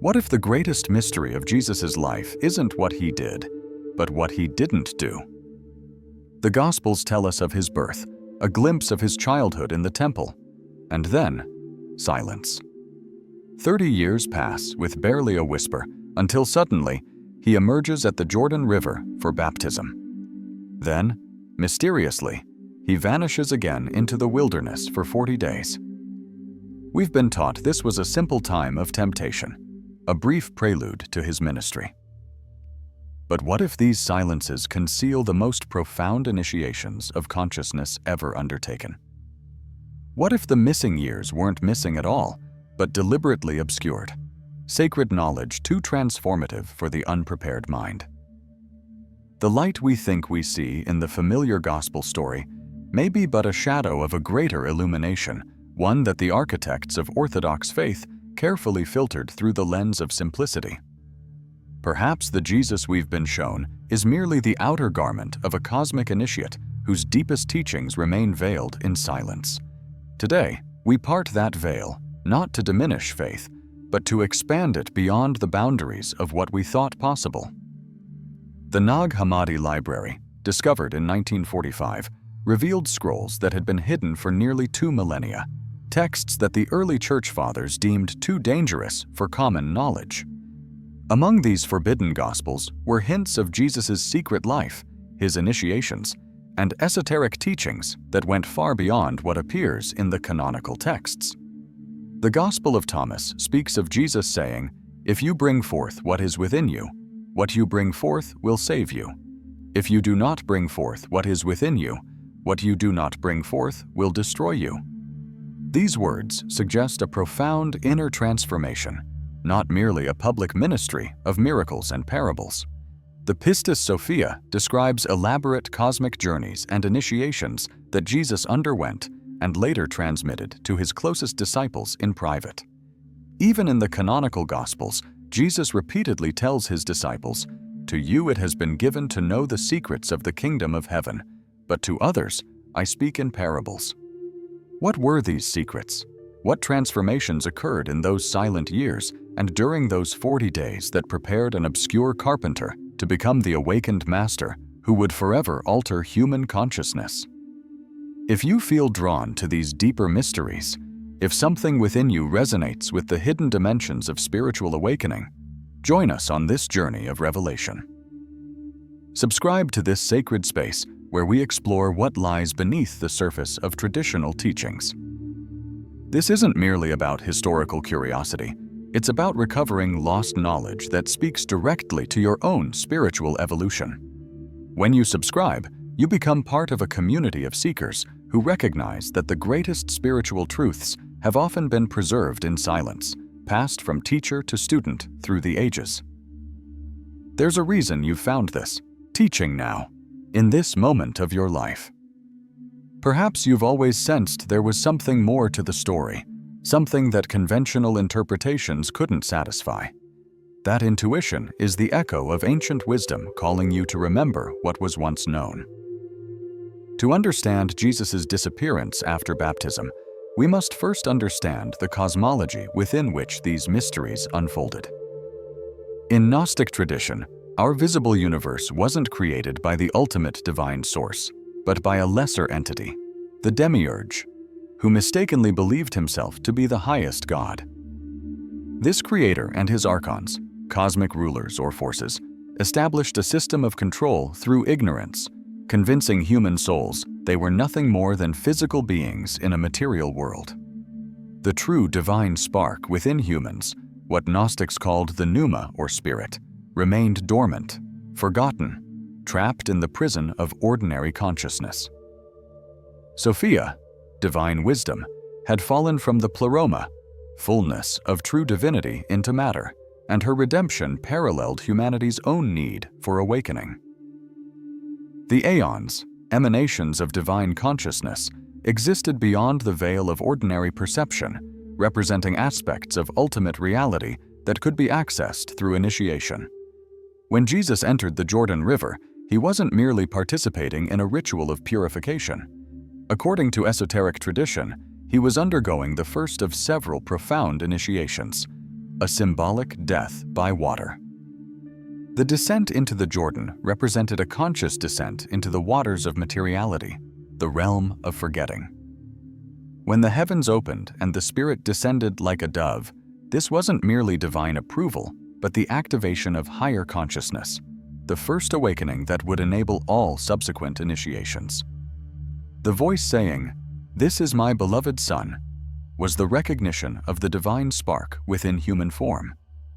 What if the greatest mystery of Jesus' life isn't what he did, but what he didn't do? The Gospels tell us of his birth, a glimpse of his childhood in the temple, and then silence. 30 years pass with barely a whisper until suddenly he emerges at the Jordan River for baptism. Then, mysteriously, he vanishes again into the wilderness for 40 days. We've been taught this was a simple time of temptation, a brief prelude to his ministry. But what if these silences conceal the most profound initiations of consciousness ever undertaken? What if the missing years weren't missing at all, but deliberately obscured? Sacred knowledge too transformative for the unprepared mind. The light we think we see in the familiar gospel story may be but a shadow of a greater illumination, one that the architects of Orthodox faith carefully filtered through the lens of simplicity. Perhaps the Jesus we've been shown is merely the outer garment of a cosmic initiate whose deepest teachings remain veiled in silence. Today, we part that veil, not to diminish faith, but to expand it beyond the boundaries of what we thought possible. The Nag Hammadi Library, discovered in 1945, revealed scrolls that had been hidden for nearly 2 millennia, texts that the early church fathers deemed too dangerous for common knowledge. Among these forbidden gospels were hints of Jesus' secret life, his initiations, and esoteric teachings that went far beyond what appears in the canonical texts. The Gospel of Thomas speaks of Jesus saying, "If you bring forth what is within you, what you bring forth will save you. If you do not bring forth what is within you, what you do not bring forth will destroy you." These words suggest a profound inner transformation, not merely a public ministry of miracles and parables. The Pistis Sophia describes elaborate cosmic journeys and initiations that Jesus underwent and later transmitted to his closest disciples in private. Even in the canonical Gospels, Jesus repeatedly tells his disciples, "To you it has been given to know the secrets of the kingdom of heaven, but to others I speak in parables." What were these secrets? What transformations occurred in those silent years and during those 40 days that prepared an obscure carpenter to become the awakened master who would forever alter human consciousness? If you feel drawn to these deeper mysteries, if something within you resonates with the hidden dimensions of spiritual awakening, join us on this journey of revelation. Subscribe to this sacred space where we explore what lies beneath the surface of traditional teachings. This isn't merely about historical curiosity. It's about recovering lost knowledge that speaks directly to your own spiritual evolution. When you subscribe, you become part of a community of seekers who recognize that the greatest spiritual truths have often been preserved in silence, passed from teacher to student through the ages. There's a reason you've found this teaching now, in this moment of your life. Perhaps you've always sensed there was something more to the story, something that conventional interpretations couldn't satisfy. That intuition is the echo of ancient wisdom calling you to remember what was once known. To understand Jesus' disappearance after baptism, we must first understand the cosmology within which these mysteries unfolded. In Gnostic tradition, our visible universe wasn't created by the ultimate divine source, but by a lesser entity, the Demiurge, who mistakenly believed himself to be the highest god. This creator and his Archons, cosmic rulers or forces, established a system of control through ignorance, convincing human souls they were nothing more than physical beings in a material world. The true divine spark within humans, what Gnostics called the pneuma or spirit, remained dormant, forgotten, trapped in the prison of ordinary consciousness. Sophia, divine wisdom, had fallen from the pleroma, fullness of true divinity, into matter, and her redemption paralleled humanity's own need for awakening. The aeons, emanations of divine consciousness, existed beyond the veil of ordinary perception, representing aspects of ultimate reality that could be accessed through initiation. When Jesus entered the Jordan River, he wasn't merely participating in a ritual of purification. According to esoteric tradition, he was undergoing the first of several profound initiations, a symbolic death by water. The descent into the Jordan represented a conscious descent into the waters of materiality, the realm of forgetting. When the heavens opened and the Spirit descended like a dove, this wasn't merely divine approval, but the activation of higher consciousness, the first awakening that would enable all subsequent initiations. The voice saying, "This is my beloved Son," was the recognition of the divine spark within human form,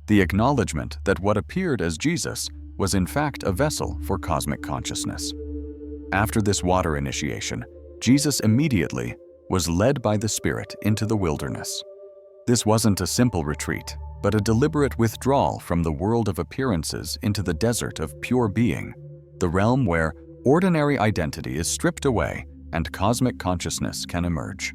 the acknowledgement that what appeared as Jesus was in fact a vessel for cosmic consciousness. After this water initiation, Jesus immediately was led by the Spirit into the wilderness. This wasn't a simple retreat, but a deliberate withdrawal from the world of appearances into the desert of pure being, the realm where ordinary identity is stripped away and cosmic consciousness can emerge.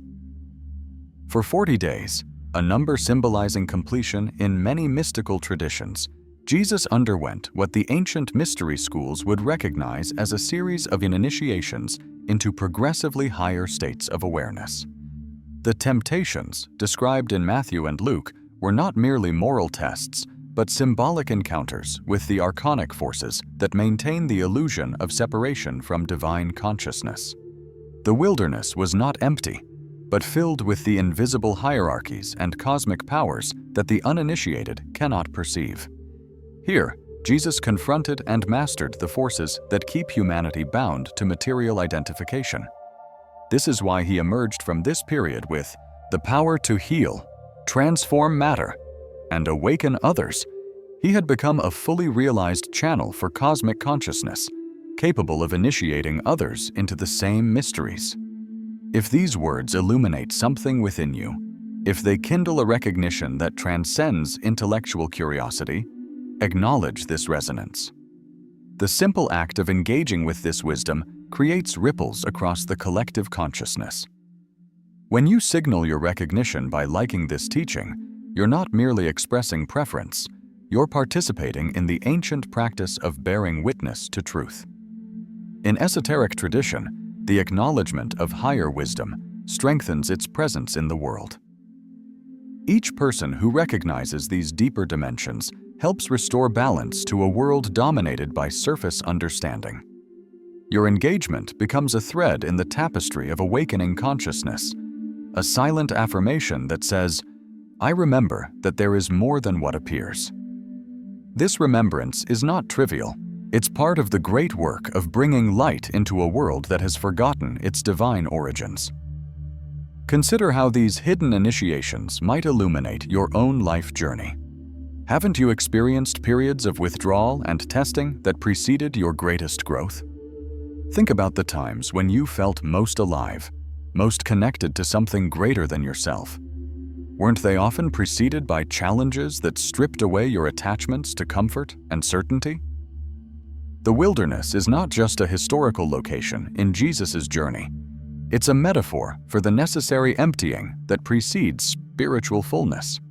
For 40 days, a number symbolizing completion in many mystical traditions, Jesus underwent what the ancient mystery schools would recognize as a series of initiations into progressively higher states of awareness. The temptations, described in Matthew and Luke, were not merely moral tests, but symbolic encounters with the archonic forces that maintain the illusion of separation from divine consciousness. The wilderness was not empty, but filled with the invisible hierarchies and cosmic powers that the uninitiated cannot perceive. Here, Jesus confronted and mastered the forces that keep humanity bound to material identification. This is why he emerged from this period with the power to heal, transform matter, and awaken others. He had become a fully realized channel for cosmic consciousness, capable of initiating others into the same mysteries. If these words illuminate something within you, if they kindle a recognition that transcends intellectual curiosity, acknowledge this resonance. The simple act of engaging with this wisdom creates ripples across the collective consciousness. When you signal your recognition by liking this teaching, you're not merely expressing preference, you're participating in the ancient practice of bearing witness to truth. In esoteric tradition, the acknowledgement of higher wisdom strengthens its presence in the world. Each person who recognizes these deeper dimensions helps restore balance to a world dominated by surface understanding. Your engagement becomes a thread in the tapestry of awakening consciousness, a silent affirmation that says, "I remember that there is more than what appears." This remembrance is not trivial. It's part of the great work of bringing light into a world that has forgotten its divine origins. Consider how these hidden initiations might illuminate your own life journey. Haven't you experienced periods of withdrawal and testing that preceded your greatest growth? Think about the times when you felt most alive, most connected to something greater than yourself. Weren't they often preceded by challenges that stripped away your attachments to comfort and certainty? The wilderness is not just a historical location in Jesus' journey. It's a metaphor for the necessary emptying that precedes spiritual fullness.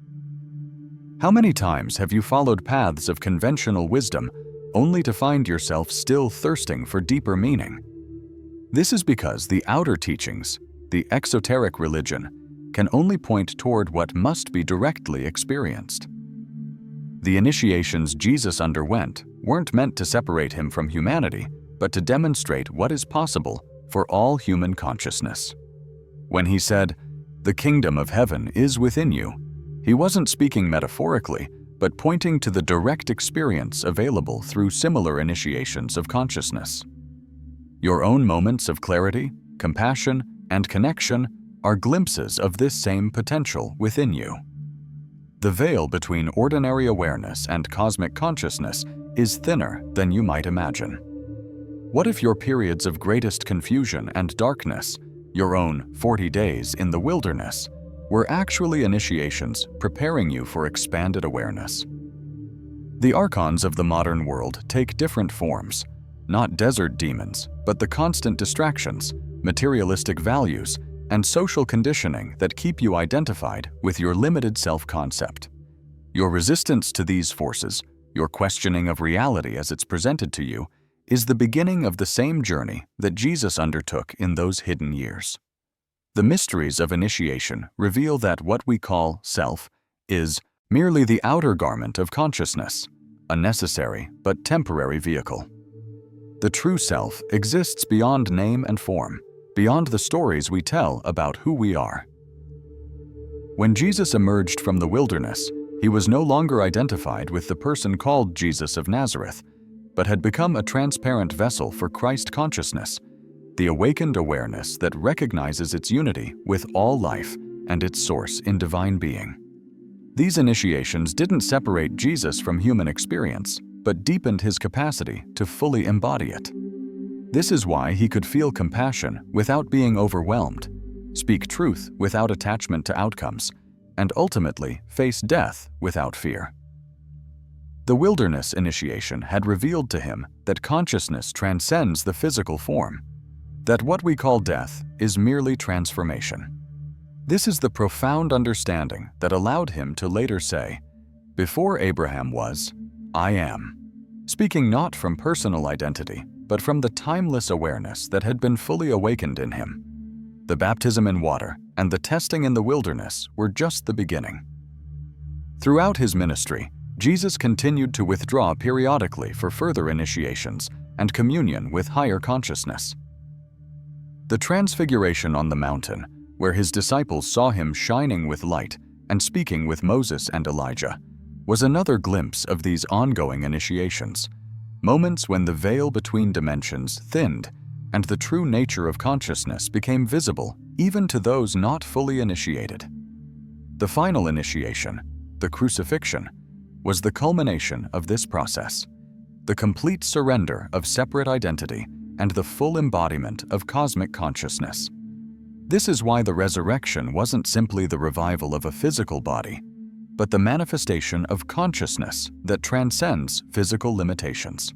How many times have you followed paths of conventional wisdom only to find yourself still thirsting for deeper meaning? This is because the outer teachings, the exoteric religion, can only point toward what must be directly experienced. The initiations Jesus underwent weren't meant to separate him from humanity, but to demonstrate what is possible for all human consciousness. When he said, "The kingdom of heaven is within you," he wasn't speaking metaphorically, but pointing to the direct experience available through similar initiations of consciousness. Your own moments of clarity, compassion, and connection are glimpses of this same potential within you. The veil between ordinary awareness and cosmic consciousness is thinner than you might imagine. What if your periods of greatest confusion and darkness, your own 40 days in the wilderness, were actually initiations preparing you for expanded awareness? The Archons of the modern world take different forms, not desert demons, but the constant distractions, materialistic values, and social conditioning that keep you identified with your limited self-concept. Your resistance to these forces, your questioning of reality as it's presented to you, is the beginning of the same journey that Jesus undertook in those hidden years. The mysteries of initiation reveal that what we call self is merely the outer garment of consciousness, a necessary but temporary vehicle. The true self exists beyond name and form, beyond the stories we tell about who we are. When Jesus emerged from the wilderness, he was no longer identified with the person called Jesus of Nazareth, but had become a transparent vessel for Christ consciousness, the awakened awareness that recognizes its unity with all life and its source in divine being. These initiations didn't separate Jesus from human experience, but deepened his capacity to fully embody it. This is why he could feel compassion without being overwhelmed, speak truth without attachment to outcomes, and ultimately face death without fear. The wilderness initiation had revealed to him that consciousness transcends the physical form, that what we call death is merely transformation. This is the profound understanding that allowed him to later say, "Before Abraham was, I am," speaking not from personal identity, but from the timeless awareness that had been fully awakened in him. The baptism in water and the testing in the wilderness were just the beginning. Throughout his ministry, Jesus continued to withdraw periodically for further initiations and communion with higher consciousness. The Transfiguration on the mountain, where his disciples saw him shining with light and speaking with Moses and Elijah, was another glimpse of these ongoing initiations, moments when the veil between dimensions thinned and the true nature of consciousness became visible even to those not fully initiated. The final initiation, the crucifixion, was the culmination of this process, the complete surrender of separate identity and the full embodiment of cosmic consciousness. This is why the resurrection wasn't simply the revival of a physical body, but the manifestation of consciousness that transcends physical limitations.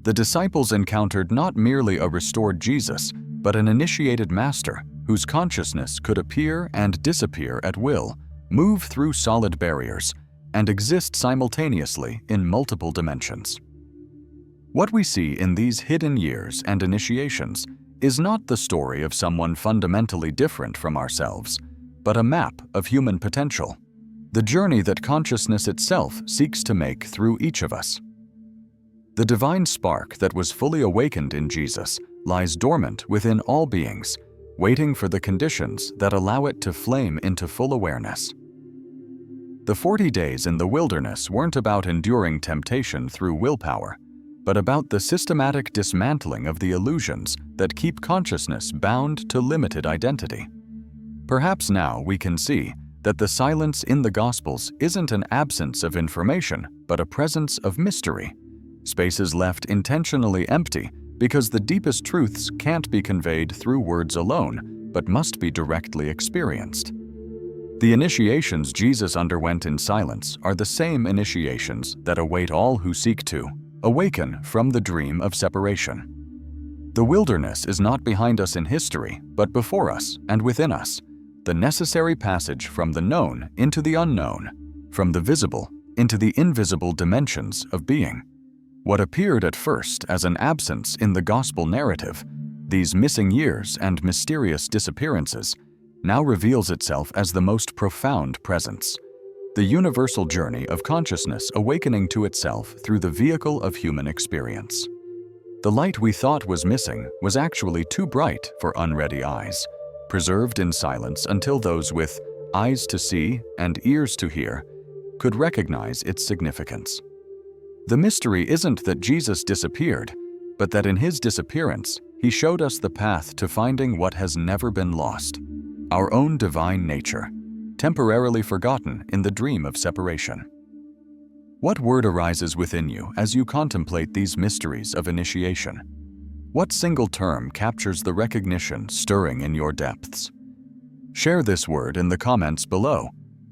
The disciples encountered not merely a restored Jesus, but an initiated master whose consciousness could appear and disappear at will, move through solid barriers, and exist simultaneously in multiple dimensions. What we see in these hidden years and initiations is not the story of someone fundamentally different from ourselves, but a map of human potential, the journey that consciousness itself seeks to make through each of us. The divine spark that was fully awakened in Jesus lies dormant within all beings, waiting for the conditions that allow it to flame into full awareness. The 40 days in the wilderness weren't about enduring temptation through willpower, but about the systematic dismantling of the illusions that keep consciousness bound to limited identity. Perhaps now we can see that the silence in the Gospels isn't an absence of information, but a presence of mystery, spaces left intentionally empty because the deepest truths can't be conveyed through words alone, but must be directly experienced. The initiations Jesus underwent in silence are the same initiations that await all who seek to awaken from the dream of separation. The wilderness is not behind us in history, but before us and within us, the necessary passage from the known into the unknown, from the visible into the invisible dimensions of being. What appeared at first as an absence in the gospel narrative, these missing years and mysterious disappearances, now reveals itself as the most profound presence, the universal journey of consciousness awakening to itself through the vehicle of human experience. The light we thought was missing was actually too bright for unready eyes, preserved in silence until those with eyes to see and ears to hear could recognize its significance. The mystery isn't that Jesus disappeared, but that in his disappearance, he showed us the path to finding what has never been lost, our own divine nature, temporarily forgotten in the dream of separation. What word arises within you as you contemplate these mysteries of initiation? What single term captures the recognition stirring in your depths? Share this word in the comments below,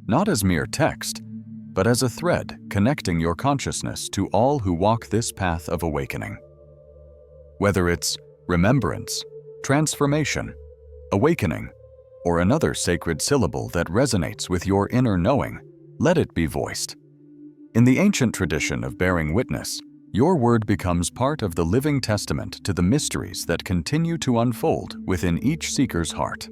not as mere text, but as a thread connecting your consciousness to all who walk this path of awakening. Whether it's remembrance, transformation, awakening, or another sacred syllable that resonates with your inner knowing, let it be voiced. In the ancient tradition of bearing witness, your word becomes part of the living testament to the mysteries that continue to unfold within each seeker's heart.